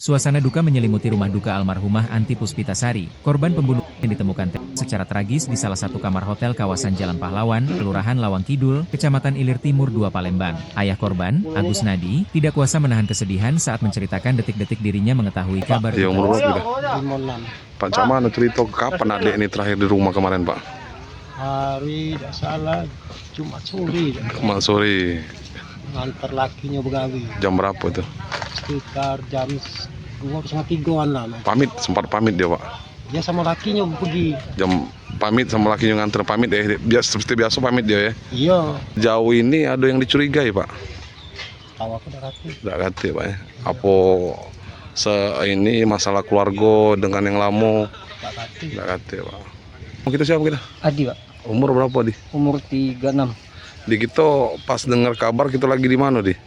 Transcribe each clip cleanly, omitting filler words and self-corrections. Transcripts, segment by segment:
Suasana duka menyelimuti rumah duka almarhumah Anti Puspitasari, korban pembunuhan yang ditemukan secara tragis di salah satu kamar hotel kawasan Jalan Pahlawan, Kelurahan Lawang Kidul, Kecamatan Ilir Timur 2 Palembang. Ayah korban, Agus Nadi, tidak kuasa menahan kesedihan saat menceritakan detik-detik dirinya mengetahui kabar Ya, umur berapa? Pak, cak mana cerita kapan adik ini terakhir di rumah kemarin, Pak? Hari tidak salah Jumat sore Jumat sore. ngantar lakinya begawi Jam berapa tuh? sekitar jam 2:30-an lah. Sempat pamit dia, Pak. Dia sama lakinya pergi. Jam pamit sama lakinya nganter pamit ya. Seperti biasa pamit dia ya. Iya, Jauh ini ada yang dicurigai, Pak. tahu aku udah kati. Tidak kati, Pak ya. Apa ini masalah keluarga dengan yang lama? Tak kati. Tidak kati, Pak. Kita siapa kita? Adi pak, Umur berapa, Di? umur 36. Di kita pas dengar kabar kita lagi di mana, Di?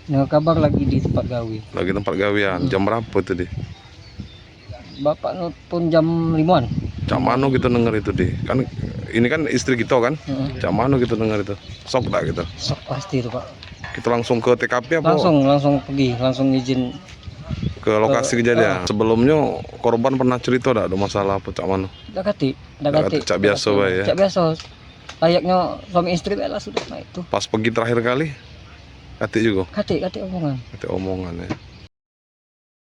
Dengar kabar lagi di tempat gawi. Lagi tempat gawean. Jam berapa tuh, Di? Bapak nelfon jam 5-an. Cak mano kita dengar itu, Di? Kan ini kan istri kita kan? Cak mano kita dengar itu? Sok tak gitu? Sok pasti itu pak. Kita langsung ke TKP apa? Langsung pergi, langsung izin. Ke lokasi kejadian. Sebelumnya korban pernah cerita ada masalah apa, Cak mano? Tak kati. Cak biasa, Pak ya? Cak biasa. Layaknya suami istri lah sudah. Nah itu. Pas pergi terakhir kali? Kati juga? Kati omongan. Kati omongan ya.